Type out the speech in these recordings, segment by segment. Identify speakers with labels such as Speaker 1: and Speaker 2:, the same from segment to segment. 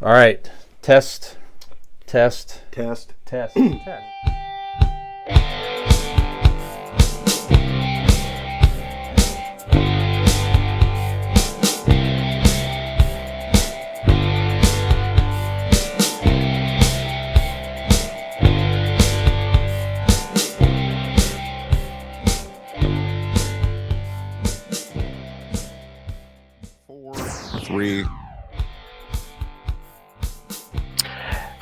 Speaker 1: All right. Test, test,
Speaker 2: Test.
Speaker 1: test, test.
Speaker 2: 4, 3.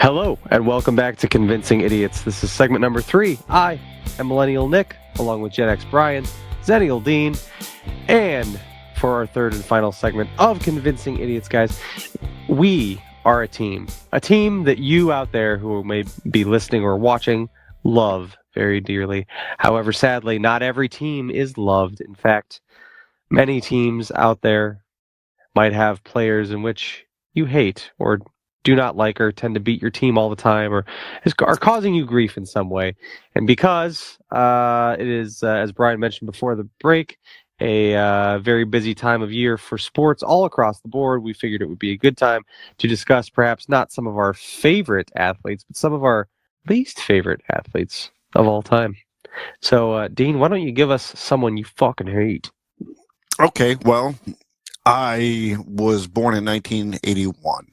Speaker 3: Hello, and welcome back to Convincing Idiots. This is segment number 3. I am Millennial Nick, along with Gen X Brian, Zennial Dean, and for our third and final segment of Convincing Idiots, guys, we are a team that you out there who may be listening or watching love very dearly. However, sadly, not every team is loved. In fact, many teams out there might have players in which you hate or do not like or tend to beat your team all the time or are causing you grief in some way. And because it is, as Brian mentioned before the break, a very busy time of year for sports all across the board, we figured it would be a good time to discuss perhaps not some of our favorite athletes, but some of our least favorite athletes of all time. So, Dean, why don't you give us someone you fucking hate?
Speaker 2: Okay, well, I was born in 1981,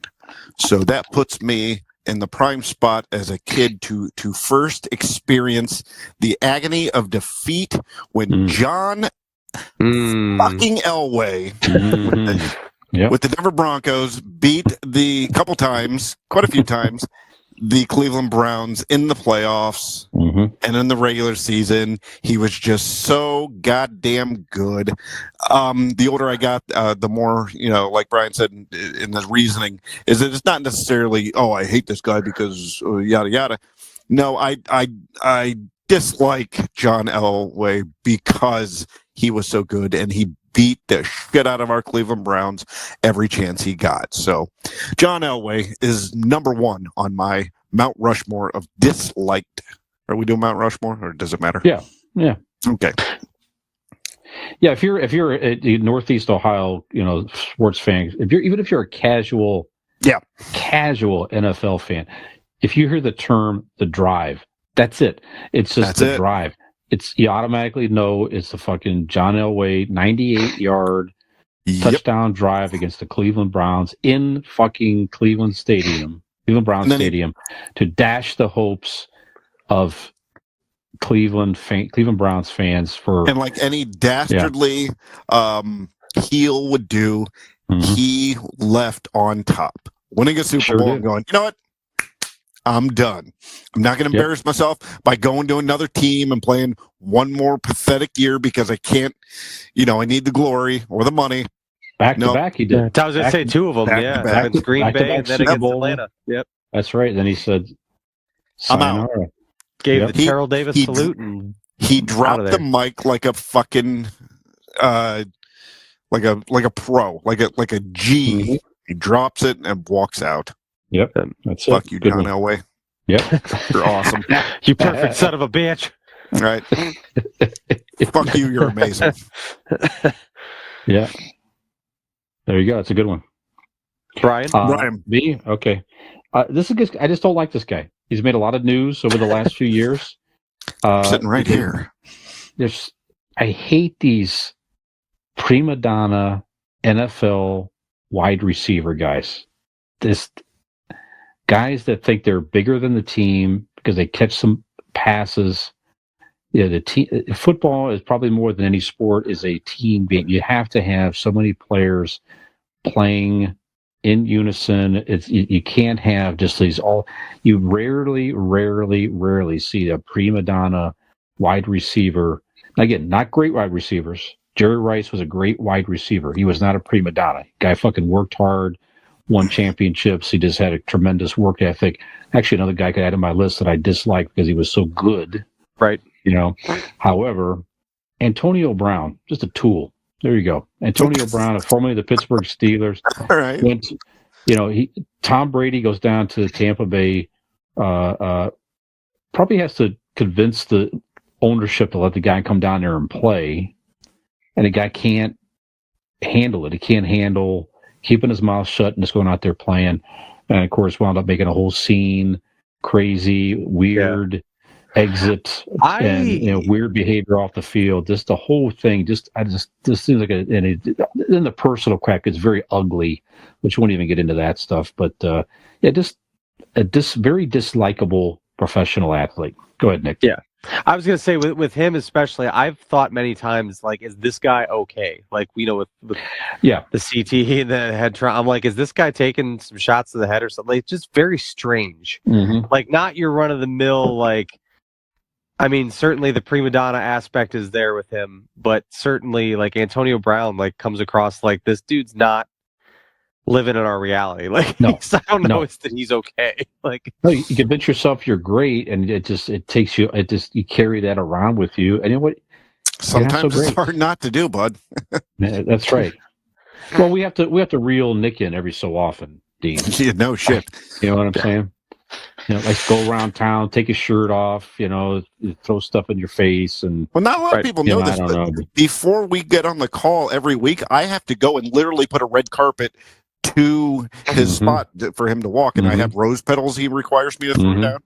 Speaker 2: so that puts me in the prime spot as a kid to first experience the agony of defeat when John fucking Elway with the Denver Broncos beat quite a few times, the Cleveland Browns in the playoffs and in the regular season. He was just so goddamn good. The older I got, the more, like Brian said in the reasoning, is that it's not necessarily, oh, I hate this guy because yada yada. No, I dislike John Elway because he was so good and he beat the shit out of our Cleveland Browns every chance he got. So John Elway is number one on my Mount Rushmore of disliked. Are we doing Mount Rushmore or does it matter?
Speaker 4: Yeah.
Speaker 2: Okay.
Speaker 4: Yeah, if you're a Northeast Ohio, sports fan, if you're a casual NFL fan, if you hear the term the drive, that's it. It's just the drive. You automatically know it's the fucking John Elway 98-yard touchdown drive against the Cleveland Browns in fucking Cleveland Browns Stadium, to dash the hopes of Cleveland Browns fans
Speaker 2: and like any dastardly heel would do, he left on top, winning a Super Bowl and going, you know what? I'm done. I'm not going to embarrass myself by going to another team and playing one more pathetic year because I can't, I need the glory or the money.
Speaker 4: Back to back, he did.
Speaker 3: I was going to say two of them, against Green Bay and then against Atlanta. Yep.
Speaker 4: That's right. Then he said,
Speaker 2: I'm out.
Speaker 3: Gave the Terrell Davis salute. And
Speaker 2: he dropped the mic like a fucking, like a pro, like a G. He drops it and walks out.
Speaker 4: Yep. That's
Speaker 2: Fuck you, John Elway.
Speaker 4: Yep.
Speaker 2: You're awesome.
Speaker 3: You perfect son of a bitch.
Speaker 2: Right. Fuck you, you're amazing.
Speaker 4: Yeah. There you go. It's a good one.
Speaker 2: Brian.
Speaker 4: Me? Okay. This is good. I just don't like this guy. He's made a lot of news over the last few years.
Speaker 2: Sitting right here.
Speaker 4: I hate these prima donna NFL wide receiver guys. This guys that think they're bigger than the team because they catch some passes. The team football is probably more than any sport is a team game. You have to have so many players playing in unison. You can't have just these all. You rarely see a prima donna wide receiver. Again, not great wide receivers. Jerry Rice was a great wide receiver. He was not a prima donna. Guy fucking worked hard, won championships. He just had a tremendous work ethic. Actually, another guy I could add to my list that I disliked because he was so good.
Speaker 3: Right.
Speaker 4: However, Antonio Brown, just a tool. There you go. Antonio Brown, formerly the Pittsburgh Steelers.
Speaker 2: All right.
Speaker 4: Tom Brady goes down to Tampa Bay. Probably has to convince the ownership to let the guy come down there and play. And the guy can't handle it. He can't handle keeping his mouth shut and just going out there playing. and of course wound up making a whole scene, crazy, weird exit, and weird behavior off the field. Just the whole thing. Just seems like then the personal crack is very ugly, which won't even get into that stuff. But just a very dislikable professional athlete. Go ahead, Nick.
Speaker 3: Yeah. I was going to say with him especially, I've thought many times, like, is this guy okay? Like, we know with the CTE and the head trauma, I'm like, is this guy taking some shots to the head or something? Like, it's just very strange.
Speaker 4: Mm-hmm.
Speaker 3: Like, not your run-of-the-mill, like, I mean, certainly the prima donna aspect is there with him, but certainly, like, Antonio Brown, like, comes across like, this dude's not living in our reality. Like,
Speaker 4: no,
Speaker 3: I don't know that he's okay. Like,
Speaker 4: no, you convince yourself you're great, and it takes you. You carry that around with you, and you know what?
Speaker 2: Sometimes it's hard not to do, bud.
Speaker 4: That's right. Well, we have to reel Nick in every so often, Dean.
Speaker 2: Yeah, no shit.
Speaker 4: You know what I'm saying? Like go around town, take your shirt off, throw stuff in your face, and
Speaker 2: well, not a lot of people know this. But before we get on the call every week, I have to go and literally put a red carpet to his spot for him to walk, and I have rose petals he requires me to throw down.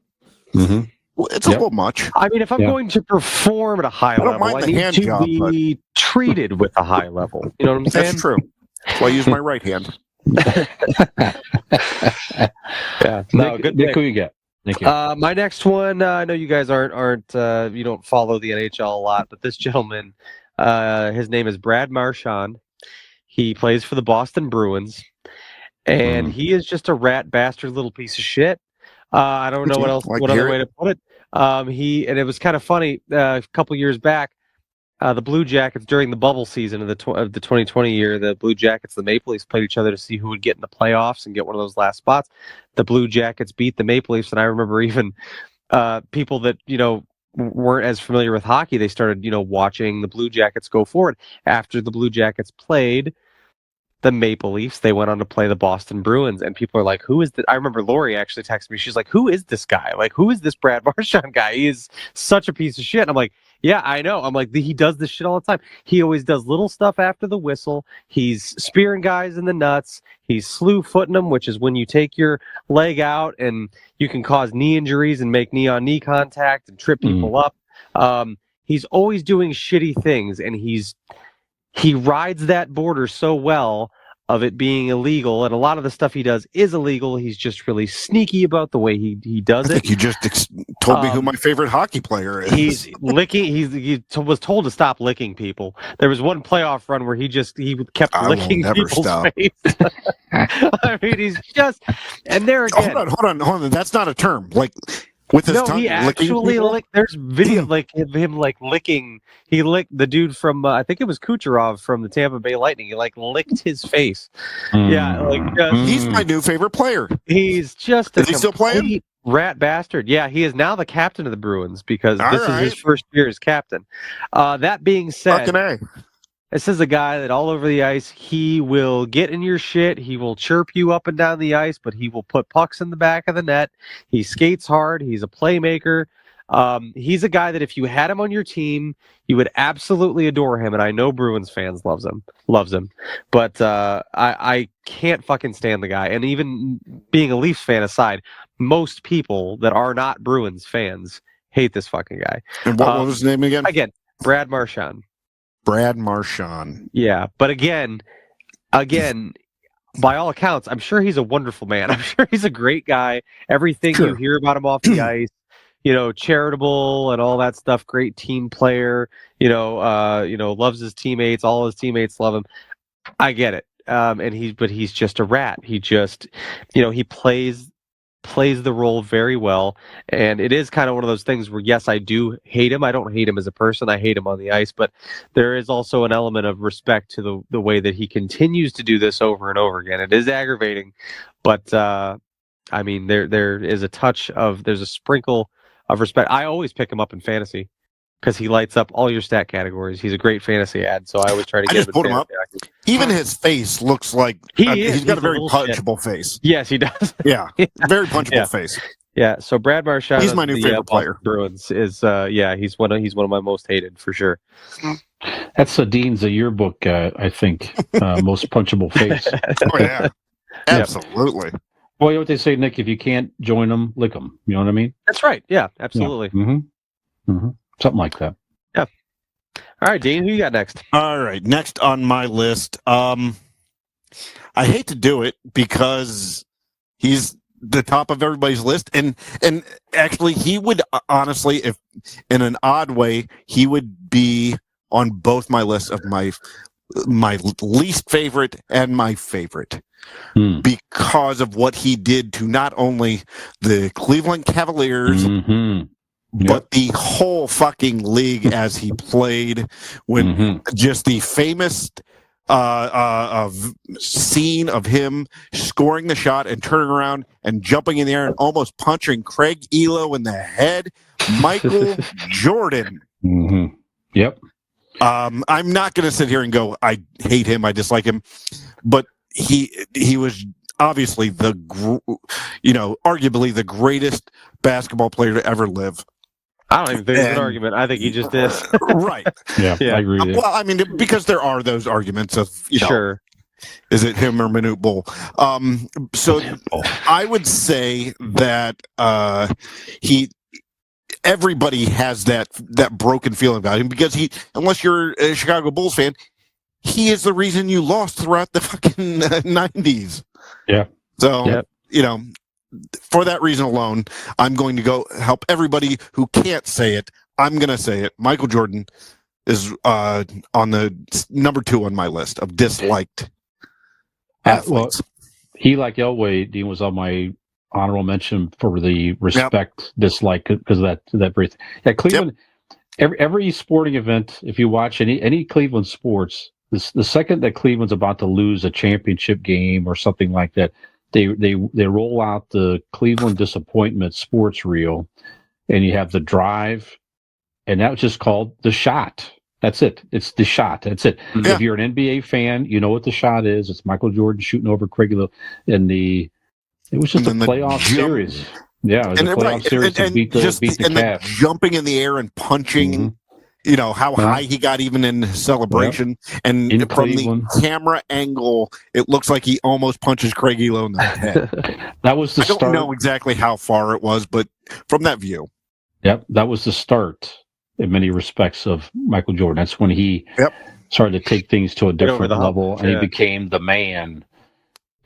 Speaker 2: Well, it's a little much.
Speaker 3: I mean, if I'm going to perform at a high level, I need to be treated with a high level. You know what I'm saying?
Speaker 2: That's true. So I use my right hand.
Speaker 3: Yeah. No, good.
Speaker 4: Nick, who you get? Thank you.
Speaker 3: My next one. I know you guys aren't. You don't follow the NHL a lot, but this gentleman, his name is Brad Marchand. He plays for the Boston Bruins. And he is just a rat bastard little piece of shit. I don't know what other way to put it. And it was kind of funny. A couple years back, the Blue Jackets during the bubble season of the 2020 year, the Blue Jackets, the Maple Leafs played each other to see who would get in the playoffs and get one of those last spots. The Blue Jackets beat the Maple Leafs, and I remember even people that weren't as familiar with hockey, they started watching the Blue Jackets go forward after the Blue Jackets played the Maple Leafs. They went on to play the Boston Bruins, and people are like, who is this? I remember Lori actually texted me. She's like, who is this guy? Like, who is this Brad Marchand guy? He is such a piece of shit. And I'm like, yeah, I know. I'm like, he does this shit all the time. He always does little stuff after the whistle. He's spearing guys in the nuts. He's slew footing them, which is when you take your leg out and you can cause knee injuries and make knee-on-knee contact and trip people up. He's always doing shitty things, and he rides that border so well of it being illegal, and a lot of the stuff he does is illegal. He's just really sneaky about the way he does it.
Speaker 2: I think you just told me who my favorite hockey player is.
Speaker 3: He's licking. He was told to stop licking people. There was one playoff run where he kept licking people's face. I mean, he's just, and there again.
Speaker 2: Hold on. That's not a term. Like, with his tongue,
Speaker 3: he actually licked. There's video like him like licking. He licked the dude from I think it was Kucherov from the Tampa Bay Lightning. He like licked his face. Yeah, like
Speaker 2: he's my new favorite player.
Speaker 3: He's just a
Speaker 2: is he still playing?
Speaker 3: Rat bastard. Yeah, he is now the captain of the Bruins because this is his first year as captain. That being said, this is a guy that all over the ice, he will get in your shit. He will chirp you up and down the ice, but he will put pucks in the back of the net. He skates hard. He's a playmaker. He's a guy that if you had him on your team, you would absolutely adore him. And I know Bruins fans loves him. But I can't fucking stand the guy. And even being a Leafs fan aside, most people that are not Bruins fans hate this fucking guy.
Speaker 2: And what was his name again?
Speaker 3: Again, Brad Marchand.
Speaker 2: Brad Marchand.
Speaker 3: Yeah, but again, by all accounts, I'm sure he's a wonderful man. I'm sure he's a great guy. Everything you hear about him off the ice, charitable and all that stuff. Great team player. Loves his teammates. All his teammates love him. I get it. But he's just a rat. He just, he plays the role very well, and it is kind of one of those things where yes, I do hate him. I don't hate him as a person. I hate him on the ice, but there is also an element of respect to the way that he continues to do this over and over again. It is aggravating, but I mean there is there's a sprinkle of respect. I always pick him up in fantasy because he lights up all your stat categories. He's a great fantasy ad, so I always try to get him.
Speaker 2: Put him up. Even his face looks like he's got a very punchable face.
Speaker 3: Yes, he does.
Speaker 2: Yeah, very punchable face.
Speaker 3: Yeah, so Brad Marchand,
Speaker 2: he's my new favorite player.
Speaker 3: Bruins is he's one of my most hated for sure.
Speaker 4: That's Dean's yearbook, I think. Most punchable face.
Speaker 2: Oh yeah, absolutely.
Speaker 4: Well, you know what they say, Nick? If you can't join them, lick them. You know what I mean?
Speaker 3: That's right. Yeah, absolutely.
Speaker 4: Yeah. Something like that.
Speaker 3: Yeah. All right, Dean, who you got next?
Speaker 2: All right, next on my list. I hate to do it because he's the top of everybody's list, and actually, he would honestly, if in an odd way, he would be on both my lists of my least favorite and my favorite. Because of what he did to not only the Cleveland Cavaliers, but the whole fucking league as he played, when just the famous scene of him scoring the shot and turning around and jumping in the air and almost punching Craig Elo in the head, Michael Jordan.
Speaker 4: Yep.
Speaker 2: I'm not going to sit here and go, I hate him, I dislike him, but he was obviously arguably the greatest basketball player to ever live.
Speaker 3: I don't even think it's an argument. I think he just is.
Speaker 2: Right.
Speaker 4: Yeah, I agree with you.
Speaker 2: Well, I mean, because there are those arguments of,
Speaker 3: Sure.
Speaker 2: Is it him or Manute Bull? So I would say that everybody has that broken feeling about him because unless you're a Chicago Bulls fan, he is the reason you lost throughout the fucking 90s.
Speaker 4: Yeah.
Speaker 2: So, for that reason alone, I'm going to go help everybody who can't say it. I'm going to say it. Michael Jordan is on the number 2 on my list of disliked athletes.
Speaker 4: He, like Elway, Dean, was on my honorable mention for the respect, dislike, because of that very thing. Yeah, Cleveland, every sporting event, if you watch any Cleveland sports, the second that Cleveland's about to lose a championship game or something like that, they roll out the Cleveland disappointment sports reel, and you have the drive, and that was just called the shot. That's it. It's the shot. That's it. Yeah. If you're an NBA fan, you know what the shot is. It's Michael Jordan shooting over Craig Elo it was just a playoff series. Yeah, it was a playoff series to beat the Cavs.
Speaker 2: Jumping in the air and punching. How high he got even in celebration. And
Speaker 4: in
Speaker 2: from
Speaker 4: Cleveland.
Speaker 2: the camera angle, it looks like he almost punches Craig Elo in the head.
Speaker 4: That was the start.
Speaker 2: I don't know exactly how far it was, but from that view.
Speaker 4: Yep, that was the start in many respects of Michael Jordan. That's when he started to take things to a different level, and he became the man.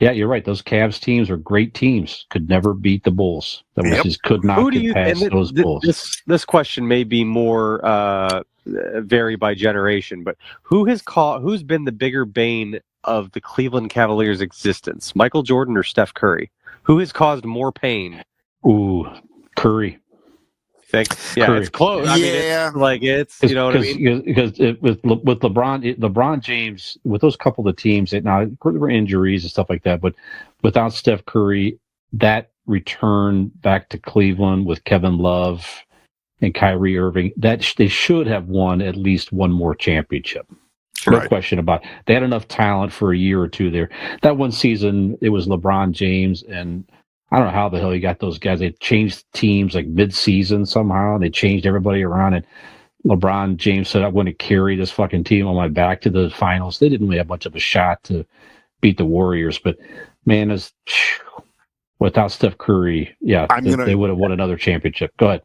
Speaker 4: Yeah, you're right. Those Cavs teams are great teams.Uld never beat the Bulls. Just could not get past those Bulls.
Speaker 3: This question may be more vary by generation, but who's been the bigger bane of the Cleveland Cavaliers' existence? Michael Jordan or Steph Curry? Who has caused more pain?
Speaker 4: Ooh, Curry.
Speaker 3: Curry. It's close. I mean, it's you know what I mean?
Speaker 4: Because with LeBron James, with those couple of teams, now there were injuries and stuff like that, but without Steph Curry, that return back to Cleveland with Kevin Love and Kyrie Irving, that they should have won at least one more championship. No question about it. They had enough talent for a year or two there. That one season, it was LeBron James, and I don't know how the hell he got those guys. They changed teams like mid-season somehow. They changed everybody around, and LeBron James said, I'm going to carry this fucking team on my back to the finals. They didn't really have much of a shot to beat the Warriors, but man, without Steph Curry, they would have won another championship. Go ahead.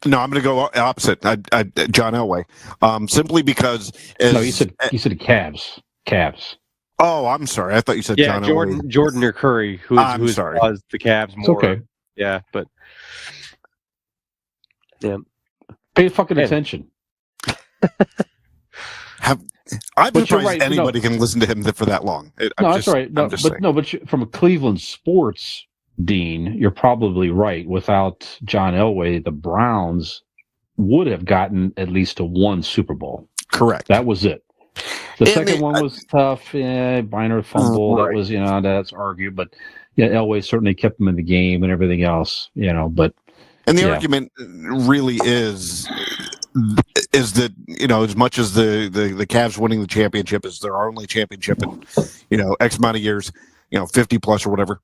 Speaker 2: No, I'm going to go opposite. John Elway, simply because
Speaker 4: he said Cavs.
Speaker 2: Oh, I'm sorry. I thought you said John Elway.
Speaker 3: Jordan or Curry, who's caused the Cavs more.
Speaker 4: It's okay.
Speaker 3: Yeah, but
Speaker 4: pay fucking attention.
Speaker 2: I'm surprised anybody can listen to him for that long.
Speaker 4: That's right. But from a Cleveland sports, Dean, you're probably right. Without John Elway, the Browns would have gotten at least one Super Bowl.
Speaker 2: Correct.
Speaker 4: That was it. The second one was tough. Binary fumble. That was, that's argued. But Elway certainly kept them in the game and everything else, But
Speaker 2: the argument really is that as much as the Cavs winning the championship is their only championship in X amount of years, 50 plus or whatever.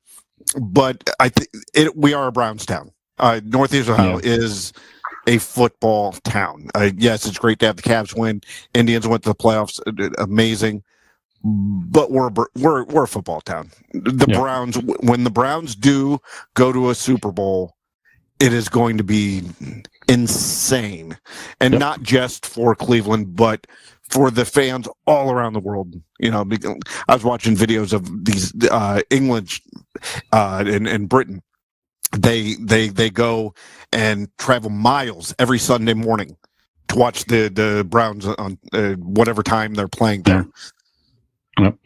Speaker 2: But I think we are a Browns town. Northeast Ohio is a football town. Yes, it's great to have the Cavs win. Indians went to the playoffs, amazing. but we're a football town. The
Speaker 4: Yeah.
Speaker 2: Browns, when the Browns do go to a Super Bowl, it is going to be insane, and
Speaker 4: Yep.
Speaker 2: not just for Cleveland, but for the fans all around the world. You know, because I was watching videos of these England and Britain. They go and travel miles every Sunday morning to watch the Browns on whatever time they're playing there.
Speaker 4: Yep.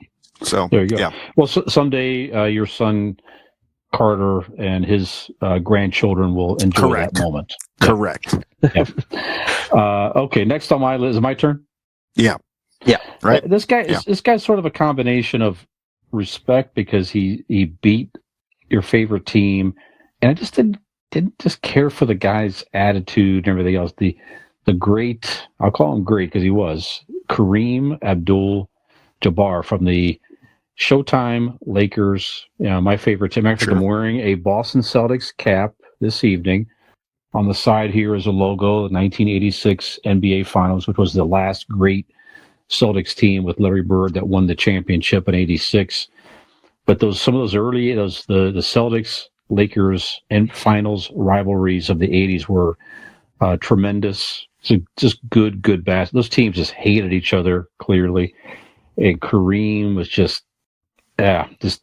Speaker 2: So
Speaker 4: There you go.
Speaker 2: yeah,
Speaker 4: Well, someday your son Carter and his grandchildren will enjoy
Speaker 2: Correct.
Speaker 4: that moment.
Speaker 2: correct.
Speaker 4: Okay, next on my list is it my turn.
Speaker 2: Right.
Speaker 4: This guy
Speaker 2: Yeah.
Speaker 4: this guy's sort of a combination of respect because he beat your favorite team, and I just didn't just care for the guy's attitude and everything else. The great, I'll call him great because he was, Kareem Abdul-Jabbar from the Showtime Lakers. You know, my favorite team. Actually,
Speaker 2: Sure.
Speaker 4: I'm wearing a Boston Celtics cap this evening. On the side here is a logo, the 1986 NBA Finals, which was the last great Celtics team with Larry Bird that won the championship in '86. But some of those early the Celtics, Lakers, and finals rivalries of the '80s were tremendous. So just good basketball. Those teams just hated each other clearly, and Kareem was just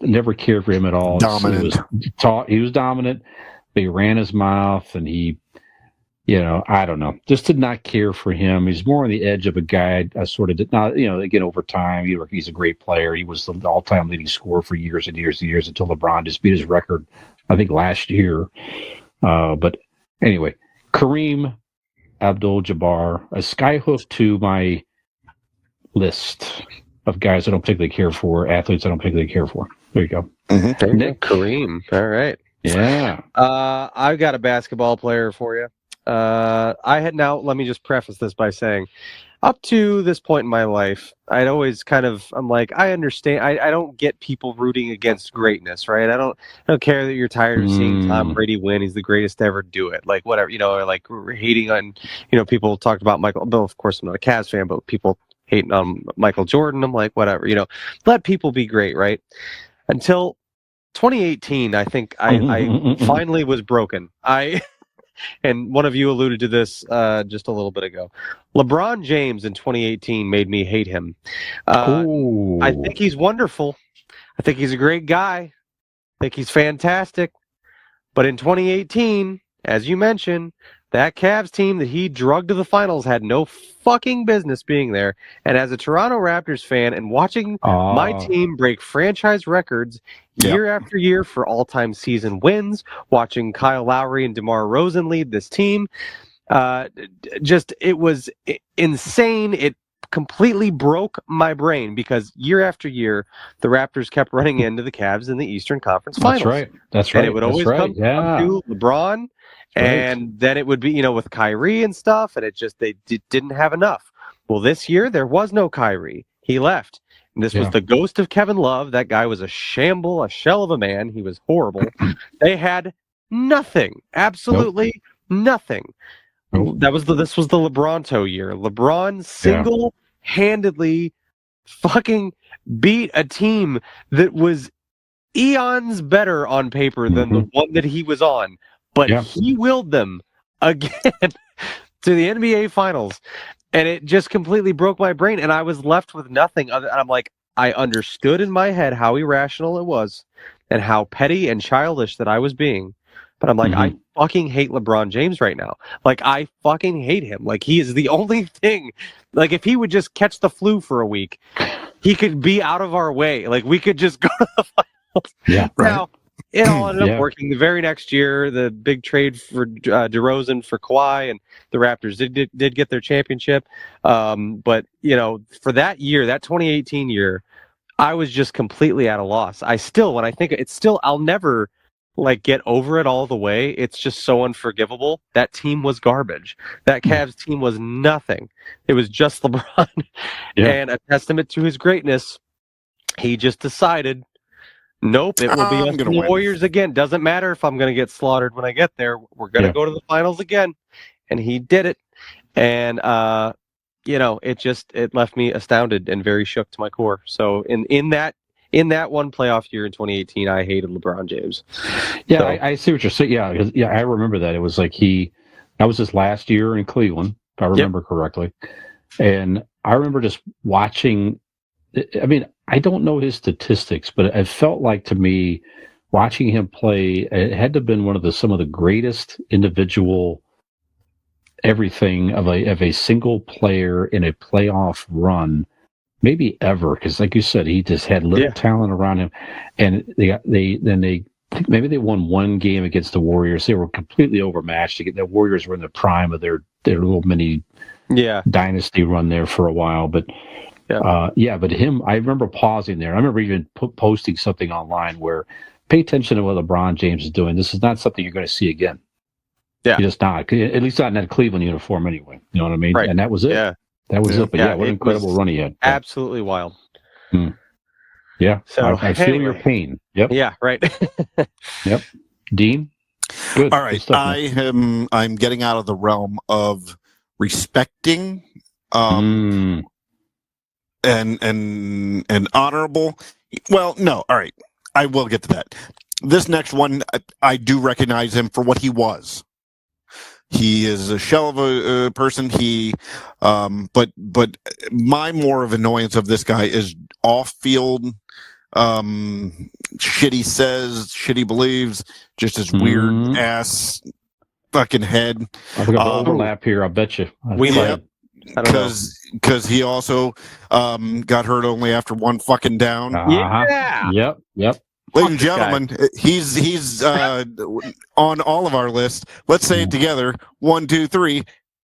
Speaker 4: never cared for him at all.
Speaker 2: Dominant.
Speaker 4: He was dominant. They ran his mouth, and he, I don't know, just did not care for him. He's more on the edge of a guy. I sort of did not, again, over time, he's a great player. He was the all-time leading scorer for years and years and years until LeBron just beat his record, I think, last year. But anyway, Kareem Abdul-Jabbar, a skyhook to my list of guys I don't particularly care for, athletes I don't particularly care for. There you go.
Speaker 2: Mm-hmm.
Speaker 3: There you
Speaker 4: Nick.
Speaker 3: go, Kareem. All right.
Speaker 4: Yeah.
Speaker 3: I've got a basketball player for you. Let me just preface this by saying, up to this point in my life, I'm like, I understand. I don't get people rooting against greatness, right? I don't care that you're tired of seeing Tom Brady win. He's the greatest to ever do it. Like, whatever, or like hating on, people talked about Michael. Well, of course, I'm not a Cavs fan, but people hating on Michael Jordan. I'm like, whatever, let people be great, right? Until 2018, I think I finally was broken. And one of you alluded to this just a little bit ago. LeBron James in 2018 made me hate him. I think he's wonderful. I think he's a great guy. I think he's fantastic. But in 2018, as you mentioned, that Cavs team that he drugged to the finals had no fucking business being there. And as a Toronto Raptors fan and watching my team break franchise records year after year for all-time season wins, watching Kyle Lowry and DeMar DeRozan lead this team, it was insane. It completely broke my brain because year after year, the Raptors kept running into the Cavs in the Eastern Conference Finals.
Speaker 4: That's right.
Speaker 3: And it would always come to LeBron. And then it would be, with Kyrie and stuff, and they didn't have enough. Well, this year, there was no Kyrie. He left. And this was the ghost of Kevin Love. That guy was a shamble, a shell of a man. He was horrible. They had nothing. Absolutely nothing. This was the LeBronto year. LeBron single-handedly fucking beat a team that was eons better on paper than the one that he was on. But he willed them again to the NBA Finals, and it just completely broke my brain. And I was left with nothing other. And I'm like, I understood in my head how irrational it was, and how petty and childish that I was being. But I'm like, I fucking hate LeBron James right now. Like, I fucking hate him. Like, he is the only thing. Like, if he would just catch the flu for a week, he could be out of our way. Like, we could just go to the finals.
Speaker 2: Yeah, right.
Speaker 3: Now, it all ended up working. The very next year, the big trade for DeRozan for Kawhi, and the Raptors did get their championship. But, for that year, that 2018 year, I was just completely at a loss. When I think it's still, I'll never get over it all the way. It's just so unforgivable. That team was garbage. That Cavs team was nothing. It was just LeBron. And a testament to his greatness, he just decided, nope, it will be us and the Warriors again. Doesn't matter if I'm going to get slaughtered when I get there. We're going to go to the finals again. And he did it. And it left me astounded and very shook to my core. So in that one playoff year in 2018, I hated LeBron James.
Speaker 4: Yeah,
Speaker 3: So-
Speaker 4: I see what you're saying. Yeah, 'cause- yeah, I remember that. It was like that was his last year in Cleveland, if I remember correctly. And I remember just watching. I mean, I don't know his statistics, but it felt like to me, watching him play, it had to have been some of the greatest individual everything of a single player in a playoff run, maybe ever. Because, like you said, he just had little talent around him, and I think maybe they won one game against the Warriors. They were completely overmatched. The Warriors were in the prime of their little mini dynasty run there for a while, but. But him, I remember pausing there. I remember even posting something online where pay attention to what LeBron James is doing. This is not something you're going to see again.
Speaker 3: Yeah.
Speaker 4: You're just not. At least not in that Cleveland uniform anyway. You know what I mean?
Speaker 3: Right.
Speaker 4: And that was it.
Speaker 3: Yeah.
Speaker 4: That was it. But what an incredible run he had.
Speaker 3: Absolutely wild.
Speaker 4: Yeah.
Speaker 3: So
Speaker 4: I feel your pain. Yep.
Speaker 3: Yeah, right.
Speaker 4: Yep. Dean? Good.
Speaker 2: All right. I'm getting out of the realm of respecting and honorable. Well, no. All right. I will get to that. This next one, I do recognize him for what he was. He is a shell of a person. But my more of annoyance of this guy is off-field shit he says, shit he believes, just his weird ass fucking head.
Speaker 4: I've got the overlap here, I bet you.
Speaker 3: We might.
Speaker 2: Because he also got hurt only after one fucking down.
Speaker 3: Yeah.
Speaker 4: Yep.
Speaker 2: Ladies and gentlemen, he's on all of our lists. Let's say it together. 1, 2, 3.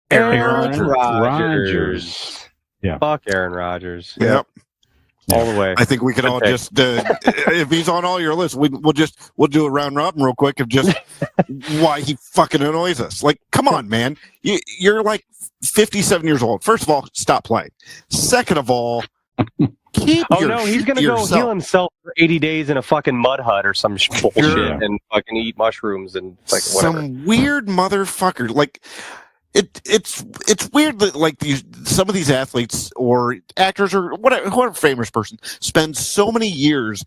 Speaker 3: Aaron Rodgers.
Speaker 4: Yeah.
Speaker 3: Fuck Aaron Rodgers.
Speaker 2: Yep.
Speaker 3: All the way.
Speaker 2: I think we could all just, if he's on all your lists, we'll do a round robin real quick of just why he fucking annoys us. Like, come on, man. You're like 57 years old. First of all, stop playing. Second of all, keep
Speaker 3: he's gonna go heal himself for 80 days in a fucking mud hut or some bullshit and fucking eat mushrooms and like whatever.
Speaker 2: Some weird motherfucker. Like, it's weird that like some of these athletes or actors or whatever famous person spends so many years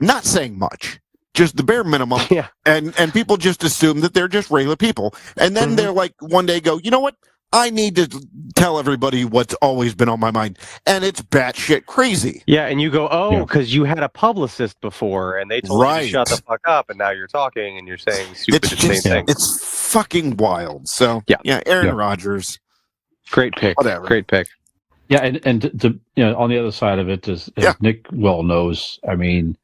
Speaker 2: not saying much, just the bare minimum, and people just assume that they're just regular people, and then they're like one day go, you know what? I need to tell everybody what's always been on my mind, and it's batshit crazy.
Speaker 3: Yeah, and you go, because you had a publicist before, and they told you to shut the fuck up, and now you're talking and you're saying stupid insane things.
Speaker 2: It's fucking wild. So Aaron Rodgers,
Speaker 3: great pick.
Speaker 2: Whatever.
Speaker 3: Great pick.
Speaker 4: Yeah, and to, on the other side of it, as Nick well knows, I mean,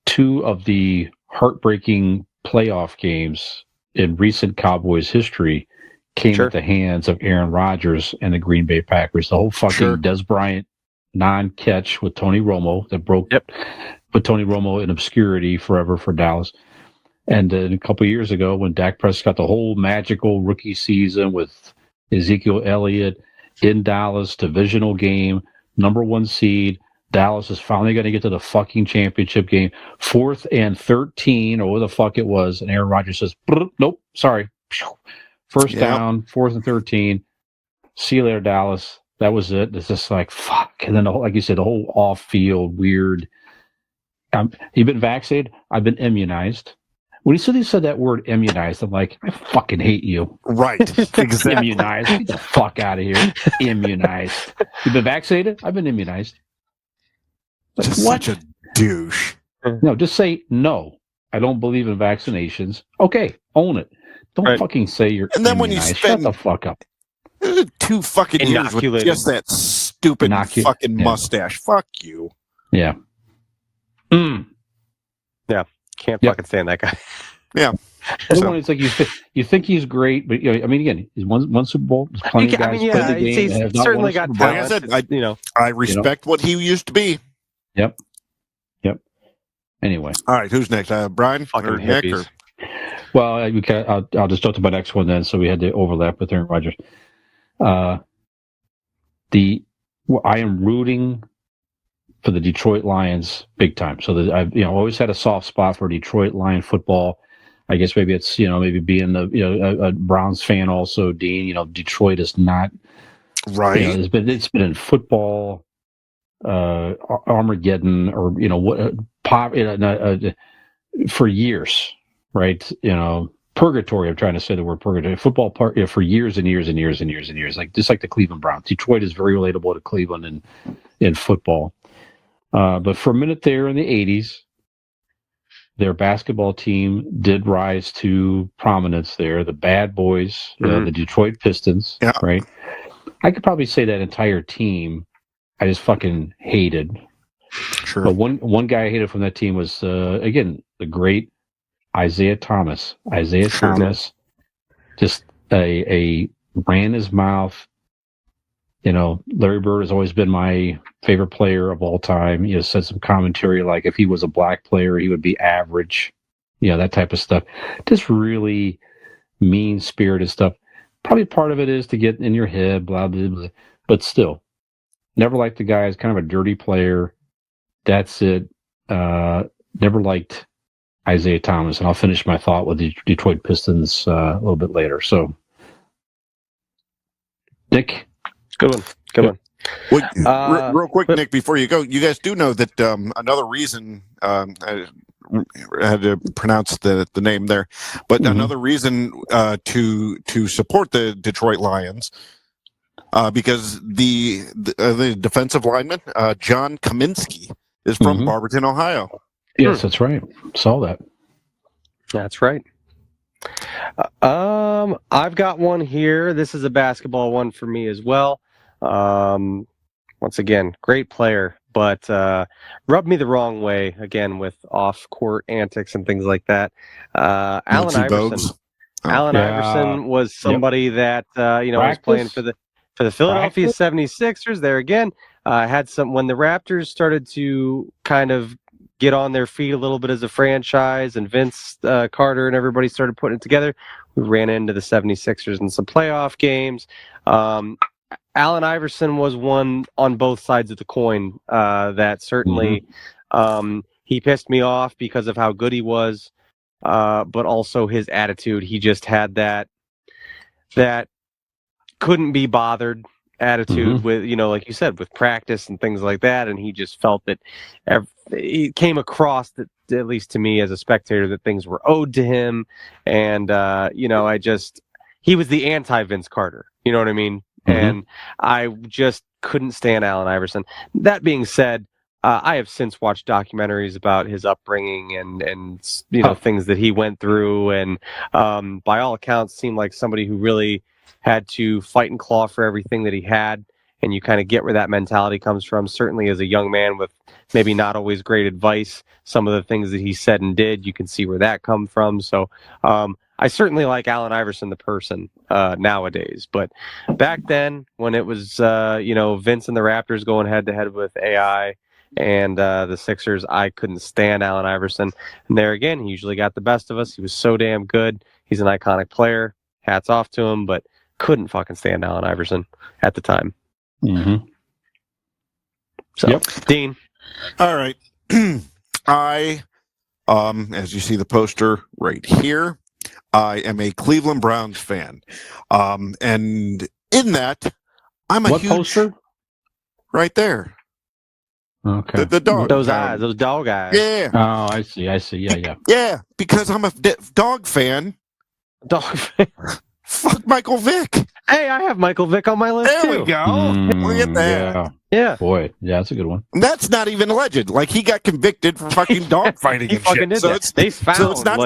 Speaker 4: 2 of the heartbreaking playoff games in recent Cowboys history came at the hands of Aaron Rodgers and the Green Bay Packers. The whole fucking Des Bryant non-catch with Tony Romo that put Tony Romo in obscurity forever for Dallas. And then a couple of years ago when Dak Prescott, the whole magical rookie season with Ezekiel Elliott in Dallas, divisional game, number 1 seed, Dallas is finally going to get to the fucking championship game. 4th and 13, or what the fuck it was, and Aaron Rodgers says, nope, sorry. First down, 4th and 13. See you later, Dallas. That was it. It's just like, fuck. And then, like you said, the whole off-field, weird. You've been vaccinated? I've been immunized. When he said that word immunized, I'm like, I fucking hate you.
Speaker 2: Right. Exactly.
Speaker 4: Immunized. Get the fuck out of here. Immunized. You've been vaccinated? I've been immunized. Like,
Speaker 2: just
Speaker 4: what?
Speaker 2: Such a douche.
Speaker 4: No, just say, no, I don't believe in vaccinations. Okay, own it. Don't fucking say you're
Speaker 2: and then
Speaker 4: immunized.
Speaker 2: When you spend
Speaker 4: shut the fuck up.
Speaker 2: 2 fucking years with just that stupid fucking mustache. Fuck you.
Speaker 4: Yeah.
Speaker 3: Yeah. Can't fucking stand that guy.
Speaker 2: Yeah.
Speaker 4: It's like you think he's great, but I mean, again, he's one Super Bowl. There's plenty of guys play the game.
Speaker 3: He's certainly got talent.
Speaker 2: Like I said, I respect what he used to be.
Speaker 4: Yep. Anyway.
Speaker 2: All right, who's next? Brian or Nick? Or?
Speaker 4: Well, I'll just jump to my next one then. So we had to overlap with Aaron Rodgers. I am rooting for the Detroit Lions big time. So I've always had a soft spot for Detroit Lion football. I guess maybe it's maybe being a Browns fan also. Dean, Detroit is not
Speaker 2: Right.
Speaker 4: It's been in football, Armageddon, or for years, right? Purgatory. I'm trying to say the word purgatory. Football for years and years and years and years and years. Like just like the Cleveland Browns. Detroit is very relatable to Cleveland in football. But for a minute there in the '80s, their basketball team did rise to prominence there. The Bad Boys, the Detroit Pistons,
Speaker 2: Yeah.
Speaker 4: right? I could probably say that entire team I just fucking hated.
Speaker 2: Sure.
Speaker 4: But one guy I hated from that team was, again, the great Isaiah Thomas. Isaiah Thomas just a ran his mouth. Larry Bird has always been my favorite player of all time. Said some commentary like if he was a black player, he would be average. That type of stuff. Just really mean-spirited stuff. Probably part of it is to get in your head, blah, blah, blah. But still, never liked the guy. He's kind of a dirty player. That's it. Never liked Isaiah Thomas. And I'll finish my thought with the Detroit Pistons a little bit later. So, Nick?
Speaker 3: Good one.
Speaker 2: Well, real quick, Nick, before you go, you guys do know that another reason I had to pronounce the name there, but another reason to support the Detroit Lions because the defensive lineman John Kaminsky is from Barberton, Ohio.
Speaker 4: Yes, that's right. Saw that.
Speaker 3: That's right. I've got one here. This is a basketball one for me as well. Once again, great player, but rubbed me the wrong way again with off-court antics and things like that. Allen Iverson. Allen Iverson was somebody that was playing for the Philadelphia 76ers. There again, had some when the Raptors started to kind of get on their feet a little bit as a franchise, and Vince Carter and everybody started putting it together. We ran into the 76ers in some playoff games. Allen Iverson was one on both sides of the coin that certainly he pissed me off because of how good he was, but also his attitude. He just had that couldn't be bothered attitude with, like you said, with practice and things like that. And he just felt that he came across that, at least to me as a spectator, that things were owed to him. And, he was the anti-Vince Carter. You know what I mean? And I just couldn't stand Allen Iverson. That being said, I have since watched documentaries about his upbringing and things that he went through. And by all accounts, seemed like somebody who really had to fight and claw for everything that he had, and you kind of get where that mentality comes from. Certainly as a young man with maybe not always great advice, some of the things that he said and did, you can see where that come from. So I certainly like Allen Iverson, the person, nowadays. But back then, when it was, Vince and the Raptors going head-to-head with AI and the Sixers, I couldn't stand Allen Iverson. And there again, he usually got the best of us. He was so damn good. He's an iconic player. Hats off to him, but couldn't fucking stand Allen Iverson at the time. So, Dean.
Speaker 2: All right. I, as you see the poster right here, I am a Cleveland Browns fan. And in that, I'm a huge
Speaker 4: poster?
Speaker 2: Right there.
Speaker 4: Okay.
Speaker 2: The dog.
Speaker 3: Those eyes, those dog eyes.
Speaker 2: Yeah.
Speaker 4: Oh, I see. Yeah.
Speaker 2: Yeah, because I'm a dog fan.
Speaker 3: Dog fan.
Speaker 2: Fuck Michael Vick.
Speaker 3: Hey, I have Michael Vick on my list too.
Speaker 2: There we go. Look at that.
Speaker 3: Yeah.
Speaker 4: Boy, yeah, that's a good one.
Speaker 2: That's not even alleged. Like, he got convicted for fucking dog fighting
Speaker 3: He
Speaker 2: and
Speaker 3: fucking
Speaker 2: shit.
Speaker 3: did
Speaker 2: So
Speaker 3: that. They found,
Speaker 2: so it's not,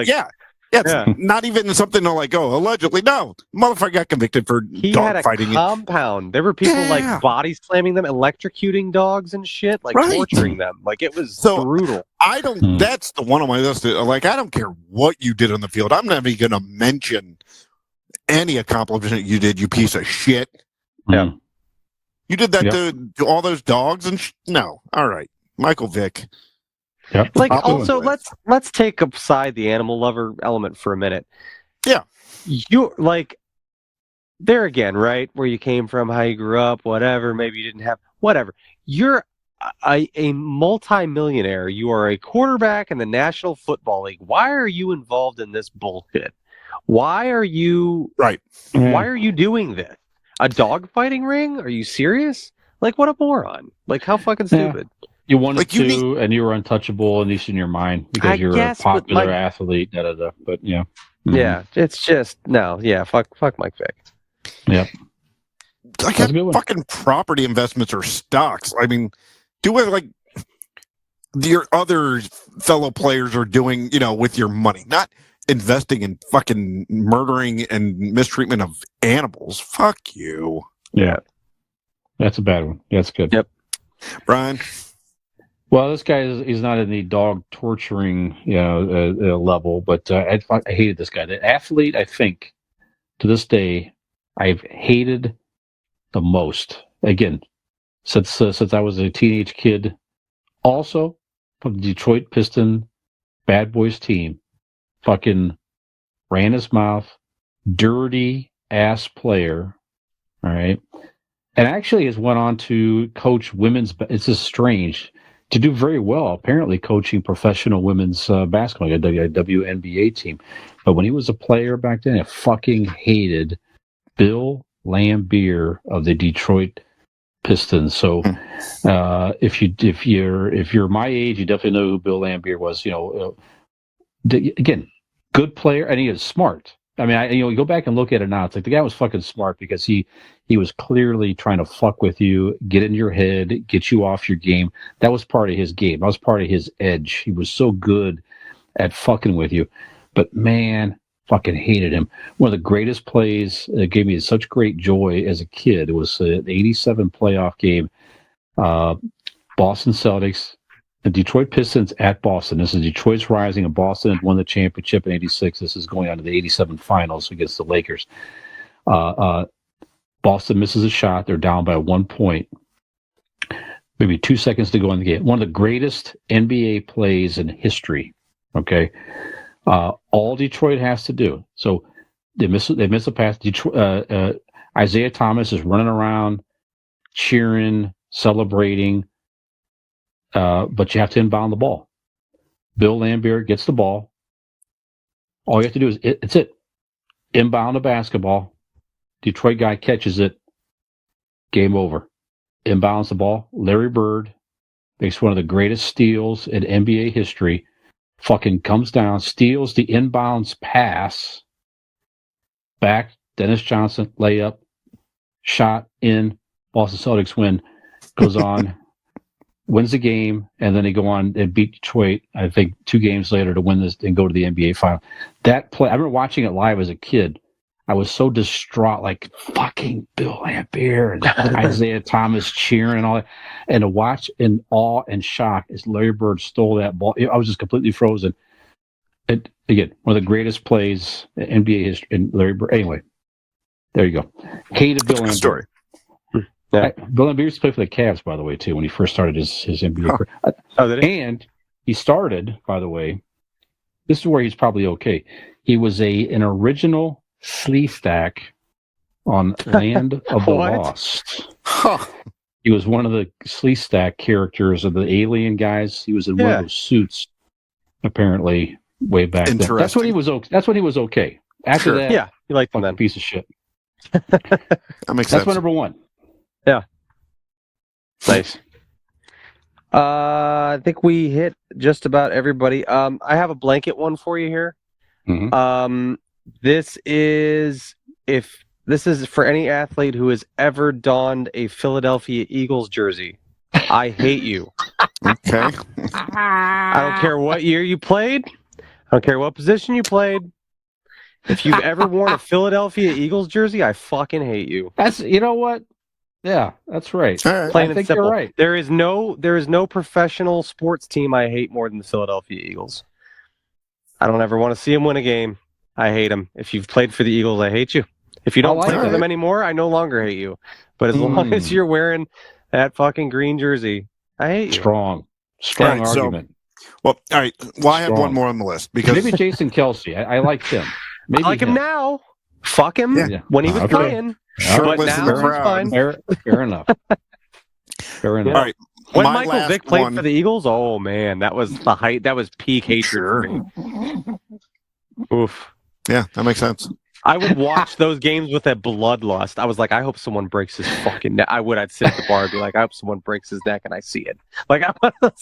Speaker 2: it's not even something to like, allegedly. No, motherfucker got convicted for
Speaker 3: he
Speaker 2: dog
Speaker 3: had a
Speaker 2: fighting.
Speaker 3: compound. There were people like body slamming them, electrocuting dogs and shit, like torturing them. Like, it was brutal.
Speaker 2: I don't. That's the one on my list. Like, I don't care what you did on the field. I'm not even going to mention any accomplishment you did, you piece of shit.
Speaker 3: Yeah.
Speaker 2: You did that to all those dogs and no. All right. Michael Vick.
Speaker 4: Yep.
Speaker 3: Like, also, let's take aside the animal lover element for a minute.
Speaker 2: Yeah.
Speaker 3: You, like, there again, right? Where you came from, how you grew up, whatever. Maybe you didn't have, whatever. You're a multi-millionaire. You are a quarterback in the National Football League. Why are you involved in this bullshit? Why are you Why are you doing this? A dog fighting ring? Are you serious? Like, what a moron! Like, how fucking
Speaker 4: Yeah.
Speaker 3: stupid.
Speaker 4: You wanted
Speaker 2: Like, you
Speaker 4: to, and you were untouchable, at least in your mind, because
Speaker 3: I
Speaker 4: you're
Speaker 3: guess,
Speaker 4: a
Speaker 3: but
Speaker 4: popular athlete. Da da da. But yeah.
Speaker 3: Yeah, it's just no. Yeah, fuck Mike Vick.
Speaker 4: Yep.
Speaker 2: Like,
Speaker 4: That's a good one.
Speaker 2: fucking property investments or stocks. I mean, do it like your other fellow players are doing, with your money, not investing in fucking murdering and mistreatment of animals. Fuck you.
Speaker 4: Yeah. That's a bad one. That's good.
Speaker 3: Yep.
Speaker 2: Brian.
Speaker 4: Well, this guy is not in the dog torturing level, but I hated this guy. The athlete, I think, to this day, I've hated the most. Again, since I was a teenage kid, also from the Detroit Piston Bad Boys team, fucking ran his mouth, dirty ass player. All right, and actually has went on to coach women's. It's just strange. To do very well, apparently coaching professional women's basketball, a WNBA team. But when he was a player back then, I fucking hated Bill Laimbeer of the Detroit Pistons. So if you're my age, you definitely know who Bill Laimbeer was. Again, good player, and he is smart. I mean, you go back and look at it now. It's like the guy was fucking smart because he was clearly trying to fuck with you, get in your head, get you off your game. That was part of his game. That was part of his edge. He was so good at fucking with you. But man, fucking hated him. One of the greatest plays that gave me such great joy as a kid. It was an '87 playoff game. Boston Celtics. The Detroit Pistons at Boston. This is Detroit's rising, and Boston had won the championship in '86. This is going on to the '87 finals against the Lakers. Boston misses a shot. They're down by 1 point. Maybe 2 seconds to go in the game. One of the greatest NBA plays in history. Okay, all Detroit has to do. So they miss a pass. Detroit, Isaiah Thomas is running around, cheering, celebrating. But you have to inbound the ball. Bill Laimbeer gets the ball. All you have to do is it's it. Inbound a basketball. Detroit guy catches it. Game over. Inbounds the ball. Larry Bird makes one of the greatest steals in NBA history. Fucking comes down, steals the inbounds pass. Back. Dennis Johnson layup. Shot in. Boston Celtics win. Goes on. Wins the game, and then they go on and beat Detroit, I think, 2 games later to win this and go to the NBA final. That play, I remember watching it live as a kid. I was so distraught, like, fucking Bill Laimbeer and Isaiah Thomas cheering and all that. And to watch in awe and shock as Larry Bird stole that ball, I was just completely frozen. Again, one of the greatest plays in NBA history. And Larry Bird, anyway, there you go. Hated Bill Laimbeer.
Speaker 2: Story.
Speaker 3: Yeah.
Speaker 4: Bill Laimbeer used to play for the Cavs, by the way, too, when he first started his NBA career.
Speaker 3: Oh, did he?
Speaker 4: And he started, by the way, this is where he's probably okay. He was an original Sleestak on Land of the
Speaker 3: What?
Speaker 4: Lost.
Speaker 2: Huh.
Speaker 4: He was one of the Sleestak characters of the alien guys. He was in one of those suits, apparently, way back then. That's when he was okay. That's when he was okay. After that,
Speaker 3: Yeah, you liked him
Speaker 4: fucking
Speaker 3: then.
Speaker 4: piece of shit.
Speaker 2: That makes
Speaker 4: That's
Speaker 2: sense.
Speaker 4: my number one.
Speaker 3: Nice. I think we hit just about everybody. I have a blanket one for you here.
Speaker 4: Mhm.
Speaker 3: This is for any athlete who has ever donned a Philadelphia Eagles jersey. I hate you.
Speaker 2: Okay.
Speaker 3: I don't care what year you played. I don't care what position you played. If you've ever worn a Philadelphia Eagles jersey, I fucking hate you.
Speaker 4: You know what? Yeah, that's right.
Speaker 2: All right.
Speaker 3: Plain
Speaker 4: I
Speaker 3: and
Speaker 4: think
Speaker 3: simple.
Speaker 4: you're right.
Speaker 3: There is no professional sports team I hate more than the Philadelphia Eagles. I don't ever want to see them win a game. I hate them. If you've played for the Eagles, I hate you. If you don't
Speaker 4: like
Speaker 3: play for
Speaker 2: it.
Speaker 3: them anymore, I no longer hate you. But as long as you're wearing that fucking green jersey, I hate you.
Speaker 4: Strong
Speaker 2: All right, so-
Speaker 4: argument.
Speaker 2: Well, all right. Well, I have
Speaker 4: Strong.
Speaker 2: one more on the list because
Speaker 4: Maybe Jason Kelsey. I liked him. Maybe
Speaker 3: I like him now. Fuck him
Speaker 2: Yeah.
Speaker 3: when he was
Speaker 4: Okay.
Speaker 3: playing. But
Speaker 2: shirtless in
Speaker 3: now
Speaker 2: the
Speaker 3: he's
Speaker 2: crowd.
Speaker 3: fine.
Speaker 4: Fair enough. Fair enough.
Speaker 2: All right.
Speaker 3: When
Speaker 2: my
Speaker 3: Michael
Speaker 2: last
Speaker 3: Vick played
Speaker 2: one-
Speaker 3: for the Eagles, oh man, that was the height. That was peak hatred for me. Oof.
Speaker 2: Yeah, that makes sense.
Speaker 3: I would watch those games with a bloodlust. I was like, I hope someone breaks his fucking neck. I'd sit at the bar and be like, I hope someone breaks his neck and I see it. Like, I was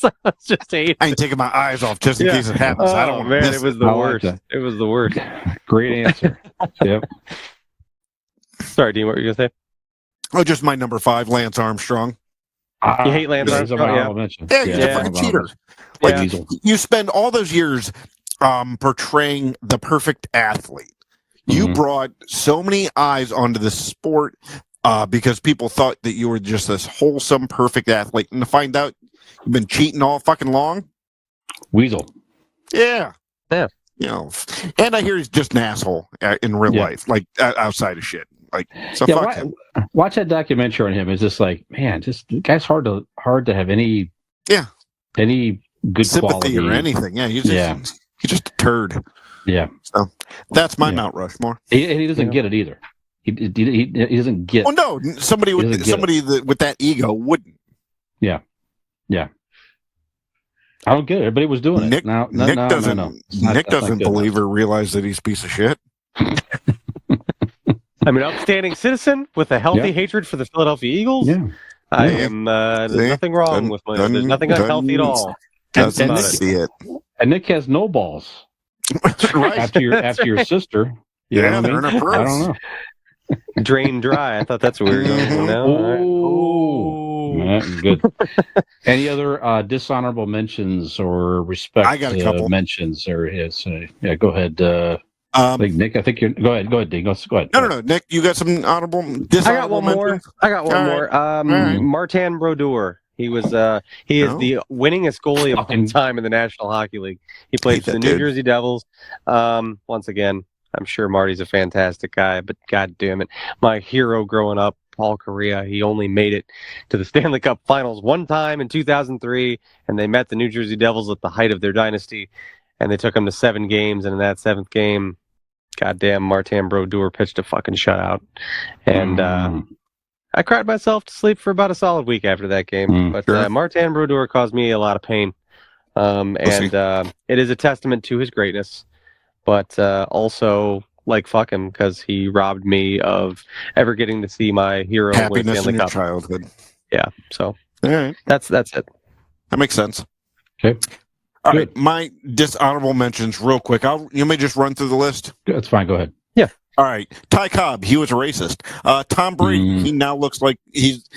Speaker 3: just hating.
Speaker 2: I ain't taking my eyes off just in case it happens. I don't want to miss
Speaker 3: it was the worst. It was the worst.
Speaker 4: Great answer. Yep.
Speaker 3: Sorry, Dean, what were you going to say?
Speaker 2: Oh, just my number 5, Lance Armstrong.
Speaker 3: You hate Lance Armstrong?
Speaker 2: Yeah, he's a fucking cheater. Like, you spend all those years portraying the perfect athlete. You brought so many eyes onto this sport because people thought that you were just this wholesome, perfect athlete. And to find out you've been cheating all fucking long.
Speaker 4: Weasel.
Speaker 2: Yeah.
Speaker 3: Yeah.
Speaker 2: You know, and I hear he's just an asshole in real life, like outside of shit. Like, so fuck him.
Speaker 4: Watch that documentary on him. It's just like, man, the guy's hard to have any good
Speaker 2: sympathy
Speaker 4: quality
Speaker 2: or anything. Yeah, he's just a turd.
Speaker 4: Yeah.
Speaker 2: So that's my Mount Rushmore.
Speaker 4: And he doesn't get it either. He doesn't get.
Speaker 2: Well, no, somebody with that ego wouldn't.
Speaker 4: Yeah. Yeah. I don't get it. Everybody was doing
Speaker 2: Nick,
Speaker 4: it. Nick
Speaker 2: doesn't believe or realize that he's a piece of shit.
Speaker 3: I'm an upstanding citizen with a healthy hatred for the Philadelphia Eagles.
Speaker 4: Yeah.
Speaker 3: I am. There's nothing wrong with my. There's nothing unhealthy at all.
Speaker 2: Doesn't see it.
Speaker 4: And Nick has no balls.
Speaker 2: Right.
Speaker 4: After your sister. You know what I mean?
Speaker 2: they're in a purse.
Speaker 4: I don't know.
Speaker 3: Drain dry. I thought that's what we were going
Speaker 4: now. Good. Any other dishonorable mentions or respect?
Speaker 2: I got a couple
Speaker 4: mentions. Or go ahead. I think you're. Go ahead, Dean. Go ahead.
Speaker 2: No. Nick, you got some dishonorable mentions?
Speaker 3: I got one more.
Speaker 2: right.
Speaker 3: Martin Brodeur. He is the winningest goalie of all time in the National Hockey League. He played for the New Jersey Devils. Once again, I'm sure Marty's a fantastic guy, but god damn it, my hero growing up, Paul Correa, he only made it to the Stanley Cup Finals one time in 2003, and they met the New Jersey Devils at the height of their dynasty, and they took him to 7 games, and in that 7th game, goddamn, Martin Brodeur pitched a fucking shutout, and I cried myself to sleep for about a solid week after that game. But Martin Brodeur caused me a lot of pain, and it is a testament to his greatness, but also, like, fuck him, because he robbed me of ever getting to see my hero win Stanley Cup.
Speaker 2: Childhood.
Speaker 3: Yeah, so
Speaker 2: all right,
Speaker 3: that's it.
Speaker 2: That makes sense.
Speaker 4: Okay.
Speaker 2: All right, my dishonorable mentions, real quick. You may just run through the list.
Speaker 4: That's fine. Go ahead.
Speaker 3: Yeah.
Speaker 2: All right. Ty Cobb, he was a racist. Tom Brady, he now looks like he's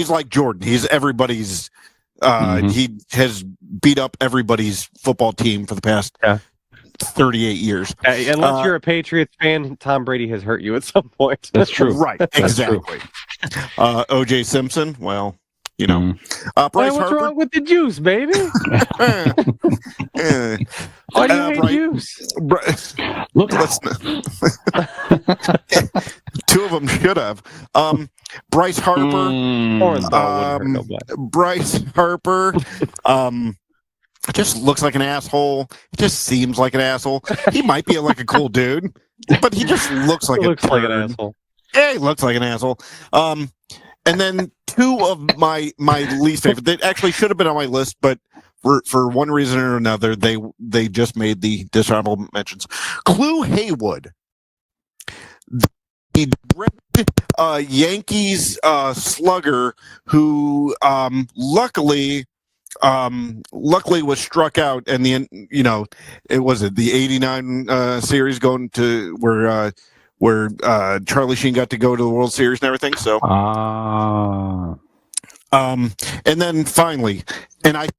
Speaker 2: like Jordan. He's everybody's. He has beat up everybody's football team for the past 38 years.
Speaker 3: Unless you're a Patriots fan, Tom Brady has hurt you at some point.
Speaker 4: That's true.
Speaker 2: Right. Exactly. O.J. Simpson, well. You know, Bryce
Speaker 3: what's
Speaker 2: Harper?
Speaker 3: wrong with the juice, baby? Why do you hate juice?
Speaker 4: Look,
Speaker 2: two of them should have. Bryce Harper. Bryce Harper. Just looks like an asshole. He just seems like an asshole. He might be like a cool dude, but he just looks like
Speaker 3: like an asshole.
Speaker 2: Yeah, he looks like an asshole. And then 2 of my least favorite. They actually should have been on my list, but for one reason or another, they just made the dishonorable mentions. Clu Haywood, the Yankees slugger who luckily was struck out, and it was the '89 series going to where Charlie Sheen got to go to the World Series and everything. So, and then finally, and I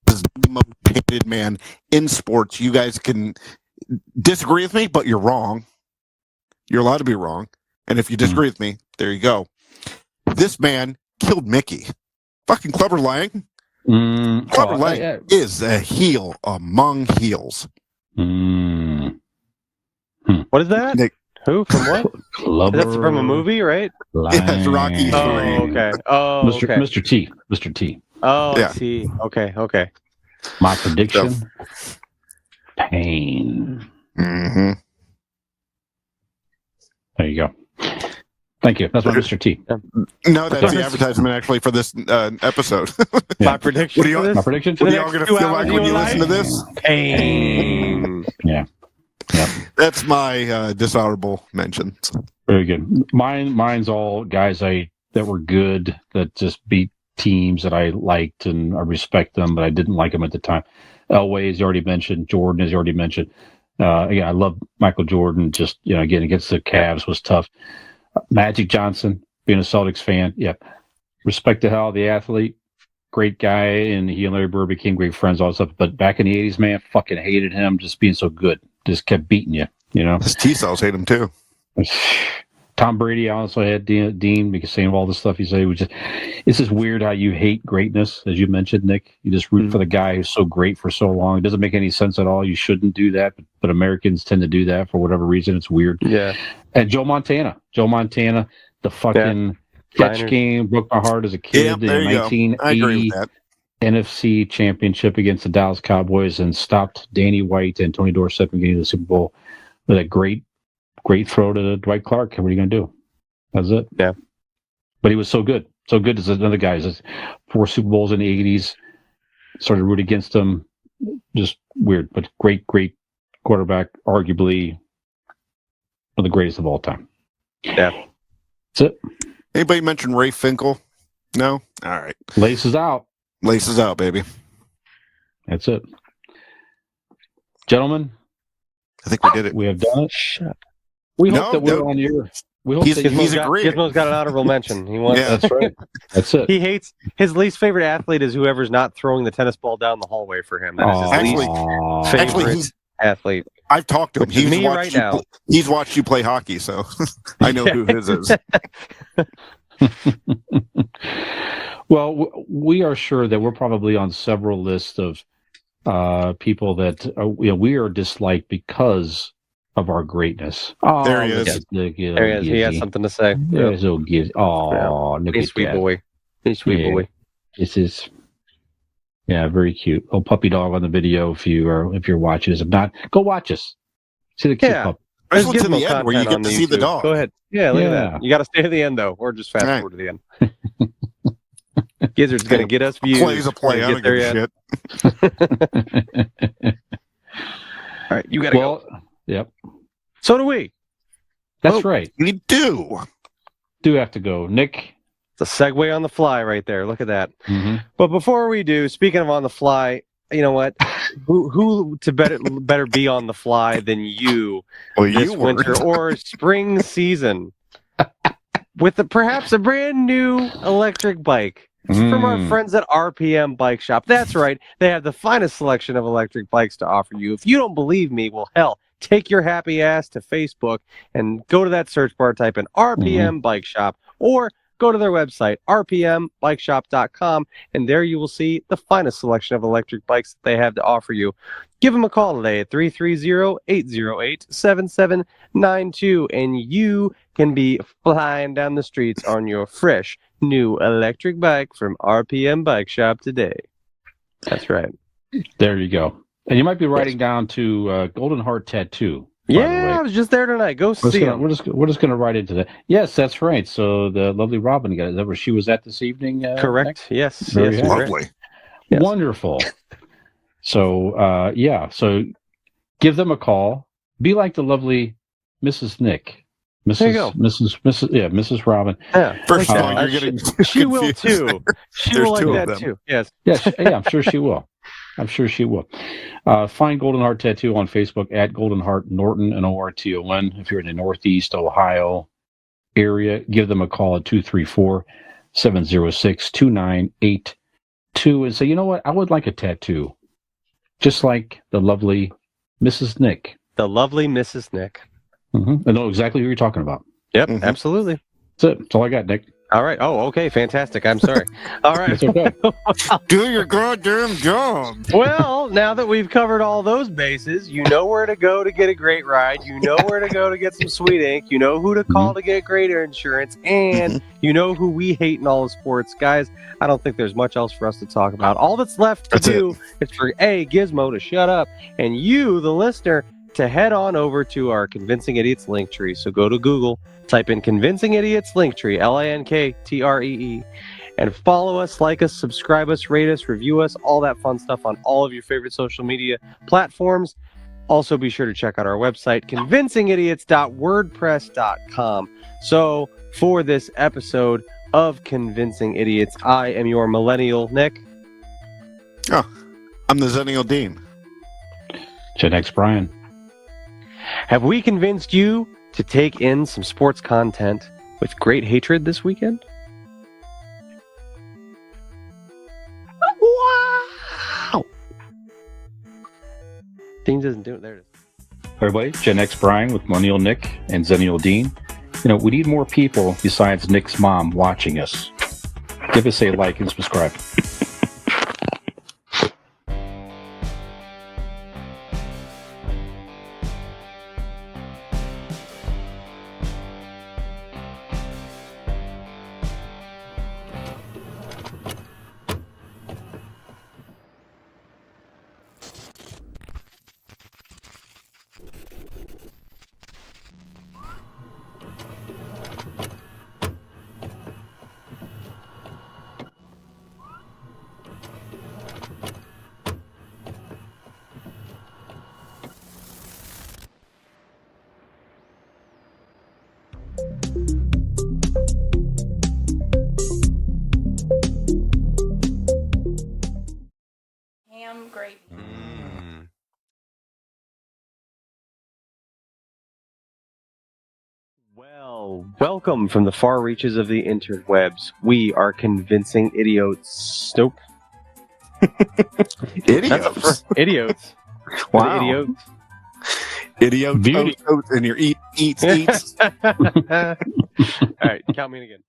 Speaker 2: was the most hated man in sports. You guys can disagree with me, but you're wrong. You're allowed to be wrong. And if you disagree with me, there you go. This man killed Mickey. Fucking Clubber Lang. Clubber Lang is a heel among heels.
Speaker 3: What is that?
Speaker 2: Nick,
Speaker 3: who? From what? That's from a movie, right?
Speaker 2: It's Rocky.
Speaker 3: Oh, okay. Oh, okay.
Speaker 4: Mr. T. Mr. T.
Speaker 3: Oh, yeah. I see. Okay.
Speaker 4: My prediction: pain.
Speaker 2: Mm-hmm.
Speaker 4: There you go. Thank you. That's my Mr. T.
Speaker 2: No, that's the advertisement actually for this episode.
Speaker 3: My prediction.
Speaker 4: My prediction.
Speaker 2: What are y'all going to feel like when you listen to this?
Speaker 3: Pain.
Speaker 4: Yeah.
Speaker 2: That's my dishonorable mention.
Speaker 4: Very good. Mine's all guys that were good, that just beat teams that I liked, and I respect them, but I didn't like them at the time. Elway, as you already mentioned. Jordan, as you already mentioned. Again, I love Michael Jordan. Just, again, against the Cavs was tough. Magic Johnson, being a Celtics fan, yeah. Respect the hell out of the athlete. Great guy, and he and Larry Bird became great friends, all that stuff. But back in the 80s, man, fucking hated him just being so good. Just kept beating you,
Speaker 2: His T-cells hate him, too.
Speaker 4: Tom Brady, I also had Dean because saying all the stuff he said. It's just weird how you hate greatness, as you mentioned, Nick. You just root for the guy who's so great for so long. It doesn't make any sense at all. You shouldn't do that, but Americans tend to do that for whatever reason. It's weird.
Speaker 3: Yeah.
Speaker 4: And Joe Montana, the fucking catch game broke my heart as a kid.
Speaker 2: Yeah, there
Speaker 4: in
Speaker 2: you go. I agree
Speaker 4: 1980
Speaker 2: with that.
Speaker 4: NFC Championship against the Dallas Cowboys, and stopped Danny White and Tony Dorsett from getting to the Super Bowl with a great throw to Dwight Clark. What are you going to do? That's it.
Speaker 3: Yeah.
Speaker 4: But he was so good. So good as another guy. 4 Super Bowls in the 80s. Started to root against him. Just weird, but great quarterback. Arguably one of the greatest of all time.
Speaker 3: Yeah.
Speaker 4: That's it.
Speaker 2: Anybody mention Ray Finkel? No? All right.
Speaker 4: Laces out.
Speaker 2: Laces out, baby.
Speaker 4: That's it. Gentlemen,
Speaker 2: I think we did it.
Speaker 4: we have done it.
Speaker 3: Shut up.
Speaker 4: We
Speaker 2: No,
Speaker 4: hope that we're
Speaker 2: no.
Speaker 4: on your... We hope
Speaker 2: He's-
Speaker 4: that
Speaker 2: he's
Speaker 3: Gizmo's
Speaker 2: agreeing.
Speaker 3: Gizmo's got an honorable mention. He wants.
Speaker 2: Yeah.
Speaker 4: That's right. That's it.
Speaker 3: He hates his least favorite athlete is whoever's not throwing the tennis ball down the hallway for him. That is his
Speaker 2: Actually-
Speaker 3: least
Speaker 2: Actually,
Speaker 3: favorite athlete.
Speaker 2: I've talked to him.
Speaker 3: Which is me right now.
Speaker 2: He's watched you play hockey, so I know who his is.
Speaker 4: Well, we are sure that we're probably on several lists of people that we are disliked because of our greatness. Oh,
Speaker 2: There he is.
Speaker 3: There he is. He has something to say.
Speaker 4: There's so Giz. Oh, look
Speaker 3: He's
Speaker 4: at
Speaker 3: sweet
Speaker 4: that.
Speaker 3: boy. He's sweet
Speaker 4: Yeah.
Speaker 3: boy.
Speaker 4: This is, very cute. Oh, puppy dog on the video. If you're watching this, if not, go watch us. See the cute
Speaker 3: Yeah.
Speaker 4: pup.
Speaker 2: I just
Speaker 3: There's
Speaker 2: went to the
Speaker 3: Gizmo
Speaker 2: end where you
Speaker 3: content
Speaker 2: get
Speaker 3: on
Speaker 2: to see the
Speaker 3: YouTube.
Speaker 2: dog.
Speaker 3: Go ahead. Yeah, look at
Speaker 4: Yeah.
Speaker 3: that. You got to stay to the end though, or just fast
Speaker 2: Right.
Speaker 3: forward to the end. Gizzard's gonna get us views.
Speaker 2: Play's a play. I
Speaker 3: Get
Speaker 2: don't
Speaker 3: there
Speaker 2: give a
Speaker 3: yet.
Speaker 2: shit.
Speaker 3: All right, you gotta go.
Speaker 4: Well, yep,
Speaker 3: So do we.
Speaker 4: that's right.
Speaker 2: You do.
Speaker 4: Do have to go, Nick.
Speaker 3: It's a segue on the fly right there. Look at that.
Speaker 4: Mm-hmm.
Speaker 3: But before we do, speaking of on the fly, you know what? who to better be on the fly than you
Speaker 2: Well,
Speaker 3: this
Speaker 2: you
Speaker 3: winter
Speaker 2: weren't.
Speaker 3: or spring season with perhaps a brand new electric bike from our friends at RPM Bike Shop. That's right. They have the finest selection of electric bikes to offer you. If you don't believe me, well, hell, take your happy ass to Facebook and go to that search bar, type in RPM Bike Shop, or go to their website, rpmbikeshop.com, and there you will see the finest selection of electric bikes that they have to offer you. Give them a call today at 330-808-7792, and you can be flying down the streets on your fresh new electric bike from RPM Bike Shop today. That's right.
Speaker 4: There you go. And you might be writing down to Golden Heart Tattoo. by the way.
Speaker 3: Yeah, I was just there tonight. Go see them.
Speaker 4: We're just going to write into that. Yes, that's right. So the lovely Robin got, is that where she was at this evening?
Speaker 3: Correct.
Speaker 4: Nick?
Speaker 3: Yes.
Speaker 4: Very
Speaker 3: Yes.
Speaker 4: happy.
Speaker 3: correct.
Speaker 2: Lovely.
Speaker 3: Yes.
Speaker 4: Wonderful. So so give them a call. Be like the lovely Mrs. Nick.
Speaker 3: There you go.
Speaker 4: Mrs. Robin.
Speaker 3: Yeah.
Speaker 2: First of
Speaker 4: Uh,
Speaker 2: all, you're getting
Speaker 3: She will
Speaker 2: confused.
Speaker 3: too. She
Speaker 2: There's
Speaker 3: will like
Speaker 2: two of
Speaker 3: that
Speaker 2: them.
Speaker 3: too. Yes.
Speaker 4: Yes, I'm sure she will. I'm sure she will. Find Golden Heart Tattoo on Facebook at Golden Heart Norton, and Norton. If you're in the Northeast Ohio area, give them a call at 234-706-2982 and say, you know what, I would like a tattoo, just like the lovely Mrs. Nick.
Speaker 3: The lovely Mrs. Nick.
Speaker 4: I know exactly who you're talking about.
Speaker 3: Yep,
Speaker 2: Mhm.
Speaker 3: absolutely.
Speaker 4: That's it. That's all I got, Nick.
Speaker 3: All right. Oh, okay. Fantastic. I'm sorry. All right.
Speaker 4: That's okay.
Speaker 2: Do your goddamn job.
Speaker 3: Well, now that we've covered all those bases, you know where to go to get a great ride. You know where to go to get some sweet ink. You know who to call to get great insurance. And you know who we hate in all of sports. Guys, I don't think there's much else for us to talk about. All that's left to
Speaker 2: That's
Speaker 3: do is for Gizmo to shut up and you, the listener, to head on over to our Convincing Idiots link tree. So go to Google, type in Convincing Idiots link tree, LINKTREE, and follow us, like us, subscribe us, rate us, review us, all that fun stuff on all of your favorite social media platforms. Also, be sure to check out our website, convincingidiots.wordpress.com. So, for this episode of Convincing Idiots, I am your millennial Nick.
Speaker 2: Oh, I'm the Zennial Dean.
Speaker 4: Gen X Brian.
Speaker 3: Have we convinced you to take in some sports content with great hatred this weekend? Wow! Dean doesn't do it. There it is.
Speaker 4: Everybody, Gen X Brian with Millennial Nick and Zennial Dean. We need more people besides Nick's mom watching us. Give us a like and subscribe.
Speaker 5: Ham gravy.
Speaker 3: Well, welcome from the far reaches of the interwebs. We are Convincing Idiots. Nope.
Speaker 2: Idiots.
Speaker 3: Idiots.
Speaker 2: Wow.
Speaker 3: Idiots.
Speaker 2: Idiots.
Speaker 4: Beauty.
Speaker 2: And your eats.
Speaker 3: All right, count me in again.